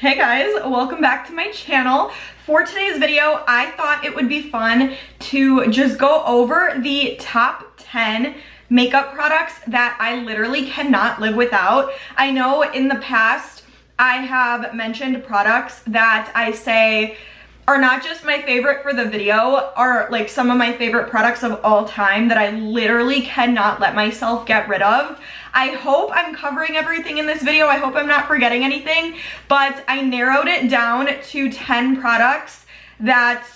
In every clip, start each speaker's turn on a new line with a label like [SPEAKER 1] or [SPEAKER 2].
[SPEAKER 1] Hey guys, welcome back to my channel. For today's video, I thought it would be fun to just go over the top 10 makeup products that I literally cannot live without. I know in the past, I have mentioned products that I say are not just my favorite for the video, are like some of my favorite products of all time that I literally cannot let myself get rid of. I hope I'm covering everything in this video. I hope I'm not forgetting anything, but I narrowed it down to 10 products that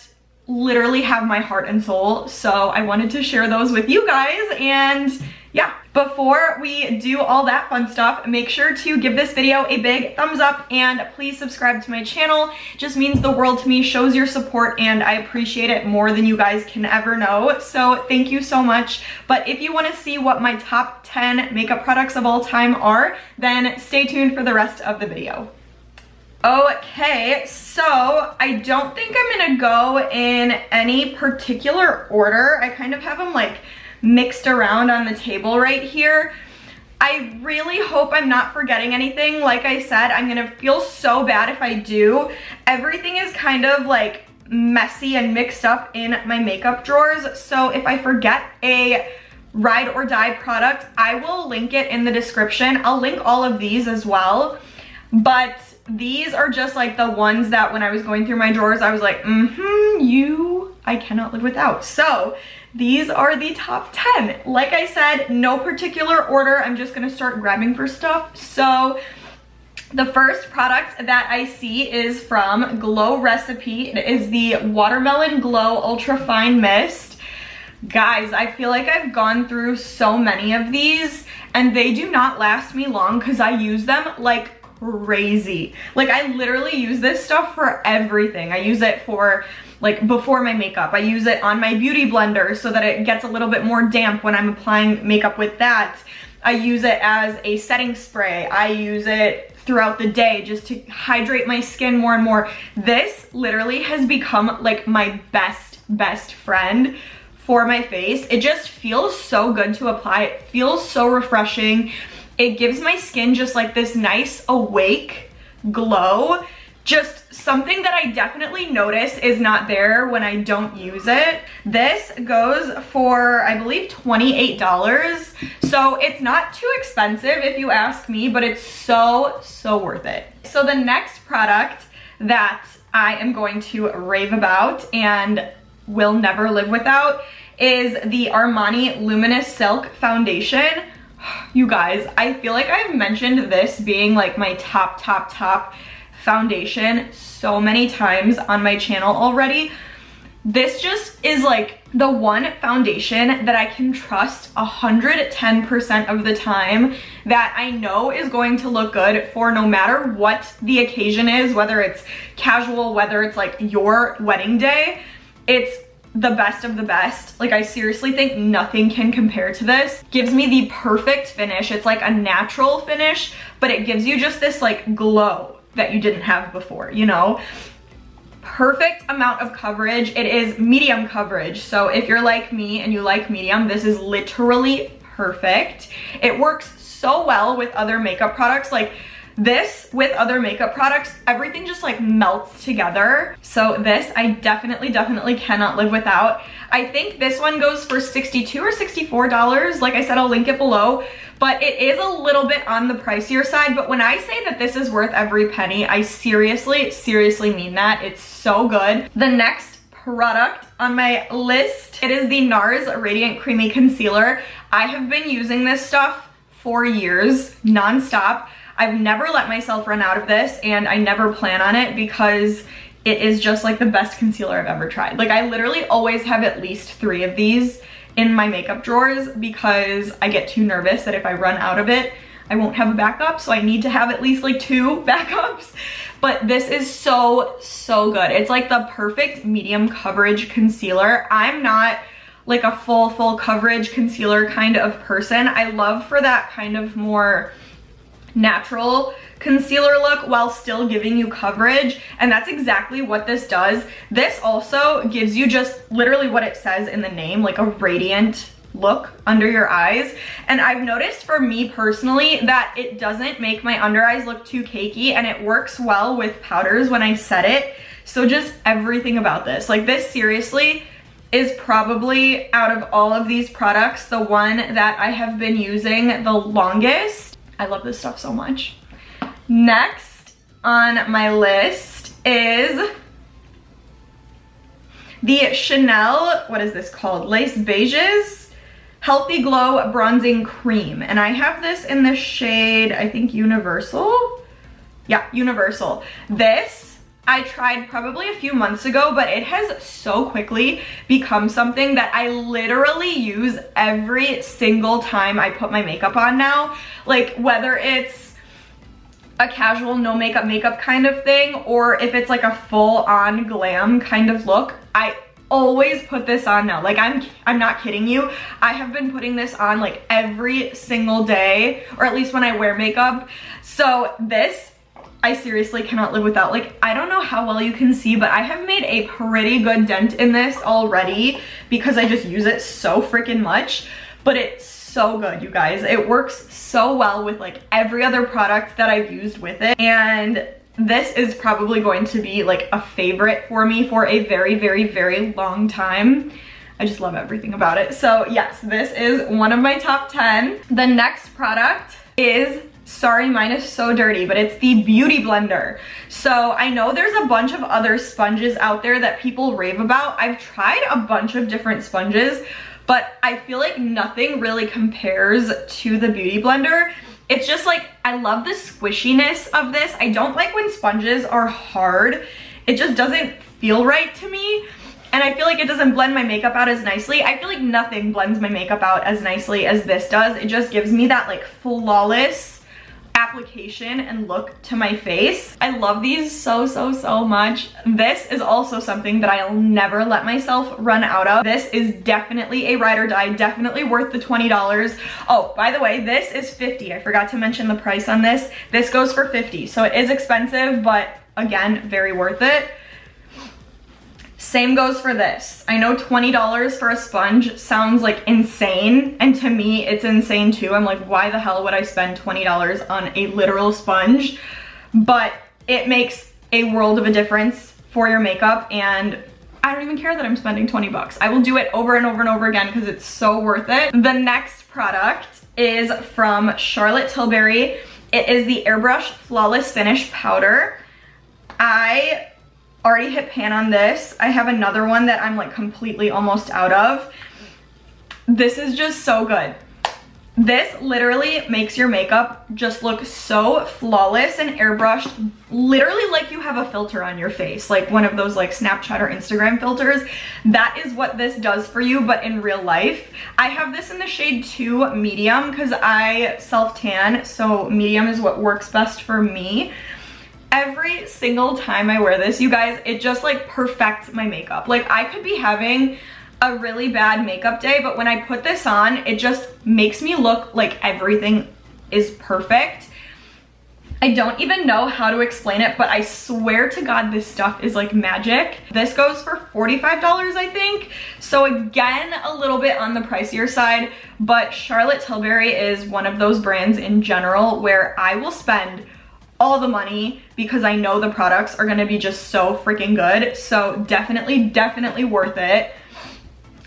[SPEAKER 1] literally have my heart and soul. So I wanted to share those with you guys. And yeah, before we do all that fun stuff, make sure to give this video a big thumbs up and please subscribe to my channel. It just means the world to me, shows your support, and I appreciate it more than you guys can ever know. So thank you so much. But if you want to see what my top 10 makeup products of all time are, then stay tuned for the rest of the video. Okay, so I don't think I'm gonna go in any particular order. I kind of have them like mixed around on the table right here. I really hope I'm not forgetting anything. Like I said, I'm gonna feel so bad if I do. Everything is kind of like messy and mixed up in my makeup drawers. So if I forget a ride or die product, I will link it in the description. I'll link all of these as well. But these are just like the ones that when I was going through my drawers, I was like, I cannot live without. So these are the top 10. Like I said, no particular order. I'm just gonna start grabbing for stuff. So the first product that I see is from Glow Recipe. It is the Watermelon Glow Ultra Fine Mist. Guys, I feel like I've gone through so many of these and they do not last me long because I use them like crazy. Like I literally use this stuff for everything. I use it for like before my makeup. I use it on my beauty blender so that it gets a little bit more damp when I'm applying makeup with that. I use it as a setting spray. I use it throughout the day just to hydrate my skin more and more. This literally has become like my best friend for my face. It just feels so good to apply. It feels so refreshing. It gives my skin just like this nice awake glow. Just something that I definitely notice is not there when I don't use it. This goes for, I believe, $28. So it's not too expensive if you ask me, but it's so worth it. So the next product that I am going to rave about and will never live without is the Armani Luminous Silk Foundation. You guys, I feel like I've mentioned this being like my top foundation so many times on my channel already. This just is like the one foundation that I can trust 110% of the time, that I know is going to look good for no matter what the occasion is, whether it's casual, whether it's like your wedding day. It's the best of the best. Like I seriously think nothing can compare to this. Gives me the perfect finish. It's like a natural finish, but it gives you just this like glow that you didn't have before, you know? Perfect amount of coverage. It is medium coverage. So if you're like me and you like medium, this is literally perfect. It works so well with other makeup products. Like this with other makeup products, everything just like melts together. So this I definitely cannot live without. I think this one goes for $62 or $64. Like I said, I'll link it below, but it is a little bit on the pricier side. But when I say that this is worth every penny, I seriously mean that. It's so good. The next product on my list, it is the NARS Radiant Creamy Concealer. I have been using this stuff for years, nonstop. I've never let myself run out of this and I never plan on it because it is just like the best concealer I've ever tried. Like I literally always have at least 3 of these in my makeup drawers because I get too nervous that if I run out of it, I won't have a backup. So I need to have at least like 2 backups. But this is so good. It's like the perfect medium coverage concealer. I'm not like a full coverage concealer kind of person. I love for that kind of more natural concealer look while still giving you coverage, and that's exactly what this does. This also gives you just literally what it says in the name, like a radiant look under your eyes. And I've noticed for me personally that it doesn't make my under eyes look too cakey, and it works well with powders when I set it. So just everything about this, like this seriously is probably out of all of these products the one that I have been using the longest. I love this stuff so much. Next on my list is the Chanel, what is this called? Lace Beiges Healthy Glow Bronzing Cream. And I have this in the shade, I think Universal. Yeah, Universal. This I tried probably a few months ago, but it has so quickly become something that I literally use every single time I put my makeup on now. Like whether it's a casual no makeup kind of thing, or if it's like a full on glam kind of look, I always put this on now. Like I'm not kidding you. I have been putting this on like every single day, or at least when I wear makeup. So this I seriously cannot live without. Like, I don't know how well you can see, but I have made a pretty good dent in this already because I just use it so freaking much. But it's so good, you guys. It works so well with like every other product that I've used with it. And this is probably going to be like a favorite for me for a very, very, very long time. I just love everything about it. So yes, this is one of my top 10. The next product is, sorry, mine is so dirty, but it's the Beauty Blender. So I know there's a bunch of other sponges out there that people rave about. I've tried a bunch of different sponges, but I feel like nothing really compares to the Beauty Blender. It's just like, I love the squishiness of this. I don't like when sponges are hard. It just doesn't feel right to me. And I feel like it doesn't blend my makeup out as nicely. I feel like nothing blends my makeup out as nicely as this does. It just gives me that like flawless application and look to my face. I love these so, so, so much. This is also something that I'll never let myself run out of. This is definitely a ride or die, definitely worth the $20. Oh, by the way, this is $50. I forgot to mention the price on this. This goes for $50, so it is expensive, but again, very worth it. Same goes for this. I know $20 for a sponge sounds like insane, and to me it's insane too. I'm like, why the hell would I spend $20 on a literal sponge? But it makes a world of a difference for your makeup, and I don't even care that I'm spending 20 bucks. I will do it over and over and over again because it's so worth it. The next product is from Charlotte Tilbury. It is the Airbrush Flawless Finish Powder. I already hit pan on this. I have another one that I'm like completely almost out of. This is just so good. This literally makes your makeup just look so flawless and airbrushed, literally like you have a filter on your face, like one of those like Snapchat or Instagram filters. That is what this does for you, but in real life. I have this in the shade 2 medium because I self-tan, so medium is what works best for me. Every single time I wear this, you guys, it just like perfects my makeup. Like I could be having a really bad makeup day, but when I put this on, it just makes me look like everything is perfect. I don't even know how to explain it, but I swear to God, this stuff is like magic. This goes for $45, I think. So again, a little bit on the pricier side, but Charlotte Tilbury is one of those brands in general where I will spend all the money because I know the products are gonna be just so freaking good. So definitely worth it.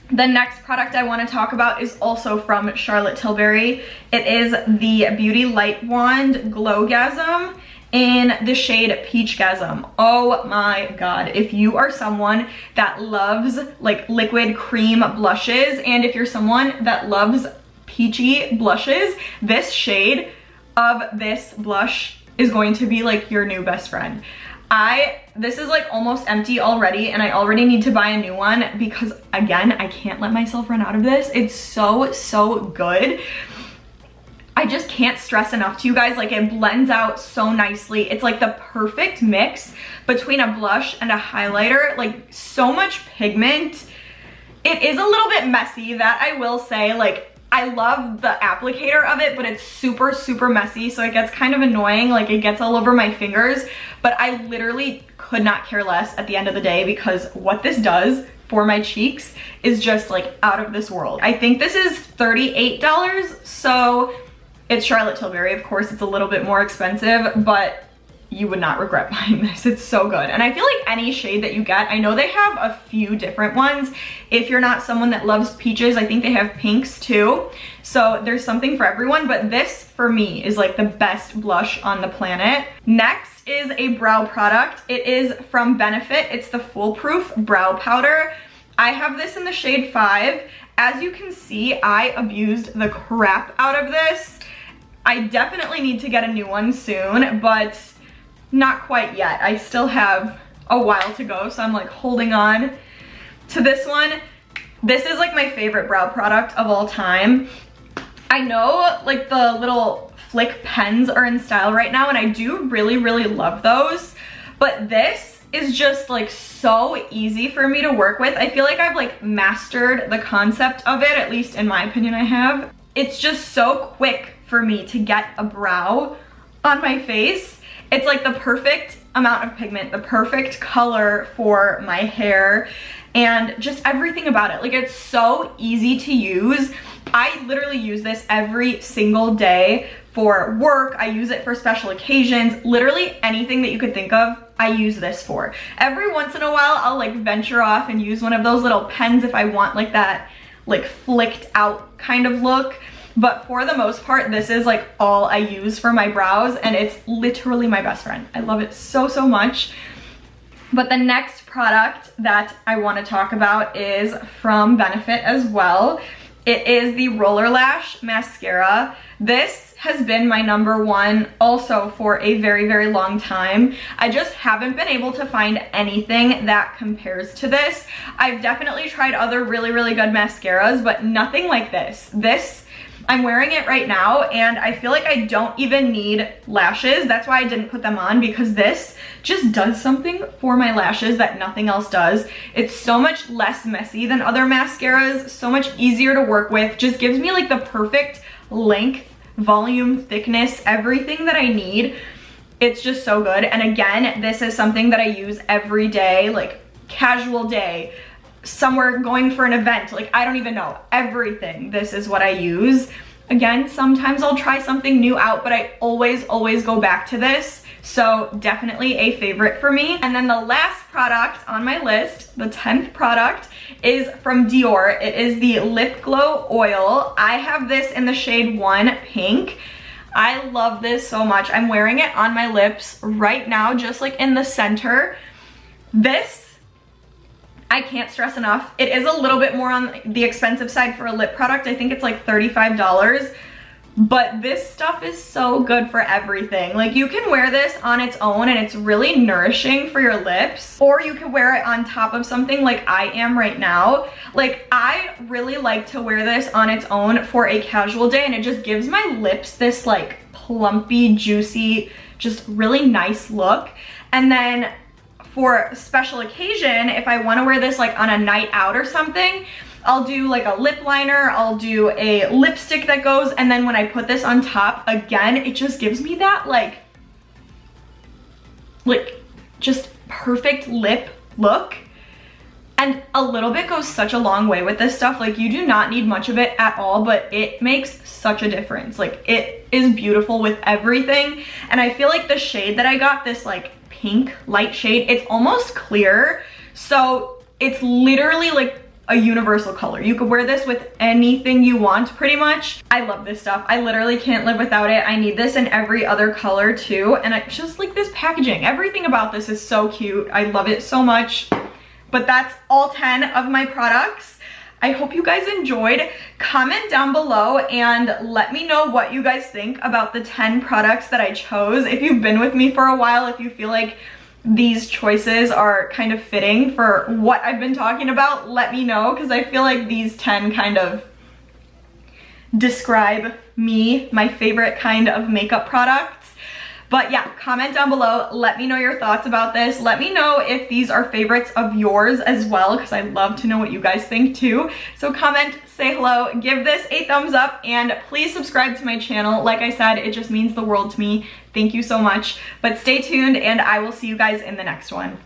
[SPEAKER 1] The next product I want to talk about is also from Charlotte Tilbury. It is the Beauty Light Wand Glowgasm in the shade PEACHGASM. Oh my God, if you are someone that loves like liquid cream blushes, and if you're someone that loves peachy blushes, this shade of this blush is going to be like your new best friend. This is like almost empty already, and I already need to buy a new one because again, I can't let myself run out of this. It's so good. I just can't stress enough to you guys, like it blends out so nicely. It's like the perfect mix between a blush and a highlighter, like so much pigment. It is a little bit messy, that I will say. Like I love the applicator of it, but it's super messy, so it gets kind of annoying. Like it gets all over my fingers, but I literally could not care less at the end of the day because what this does for my cheeks is just like out of this world. I think this is $38, so it's Charlotte Tilbury. Of course, it's a little bit more expensive, but you would not regret buying this. It's so good. And I feel like any shade that you get, I know they have a few different ones. If you're not someone that loves peaches, I think they have pinks too. So there's something for everyone, but this for me is like the best blush on the planet. Next is a brow product. It is from Benefit. It's the Foolproof Brow Powder. I have this in the shade 5. As you can see, I abused the crap out of this. I definitely need to get a new one soon, but not quite yet. I still have a while to go, so I'm like holding on to this one. This is like my favorite brow product of all time. I know like the little flick pens are in style right now, and I do really, really love those, but this is just like so easy for me to work with. I feel like I've like mastered the concept of it, at least in my opinion I have. It's just so quick for me to get a brow on my face. It's like the perfect amount of pigment, the perfect color for my hair, and just everything about it. Like, it's so easy to use. I literally use this every single day for work. I use it for special occasions. Literally anything that you could think of, I use this for. Every once in a while, I'll like venture off and use one of those little pens if I want like that like flicked out kind of look. But for the most part, this is like all I use for my brows, and it's literally my best friend. I love it so, so much. But the next product that I want to talk about is from Benefit as well. It is the Roller Lash Mascara. This has been my #1 also for a very, very long time. I just haven't been able to find anything that compares to this. I've definitely tried other really, really good mascaras, but nothing like this. I'm wearing it right now, and I feel like I don't even need lashes. That's why I didn't put them on, because this just does something for my lashes that nothing else does. It's so much less messy than other mascaras, so much easier to work with, just gives me like the perfect length, volume, thickness, everything that I need. It's just so good. And again, this is something that I use every day, like casual day, somewhere going for an event, like I don't even know, everything. This is what I use. Again, sometimes I'll try something new out, but I always go back to this. So definitely a favorite for me. And then the last product on my list, the 10th product, is from Dior. It is the Lip Glow Oil. I have this in the shade 1 Pink. I love this so much. I'm wearing it on my lips right now, just like in the center. This, I can't stress enough. It is a little bit more on the expensive side for a lip product. I think it's like $35, but this stuff is so good for everything. Like, you can wear this on its own and it's really nourishing for your lips, or you can wear it on top of something like I am right now. Like, I really like to wear this on its own for a casual day, and it just gives my lips this like plumpy, juicy, just really nice look. And then for special occasion, if I want to wear this like on a night out or something, I'll do like a lip liner, I'll do a lipstick that goes, and then when I put this on top, again, it just gives me that like just perfect lip look. And a little bit goes such a long way with this stuff. Like, you do not need much of it at all, but it makes such a difference. Like, it is beautiful with everything. And I feel like the shade that I got, this like pink light shade, it's almost clear, so it's literally like a universal color. You could wear this with anything you want pretty much. I love this stuff. I literally can't live without it. I need this in every other color too, and I just like this packaging. Everything about this is so cute. I love it so much. But that's all 10 of my products. I hope you guys enjoyed. Comment down below and let me know what you guys think about the 10 products that I chose. If you've been with me for a while, if you feel like these choices are kind of fitting for what I've been talking about, let me know, because I feel like these 10 kind of describe me, my favorite kind of makeup products. But yeah, comment down below, let me know your thoughts about this. Let me know if these are favorites of yours as well, because I'd love to know what you guys think too. So comment, say hello, give this a thumbs up, and please subscribe to my channel. Like I said, it just means the world to me. Thank you so much. But stay tuned, and I will see you guys in the next one.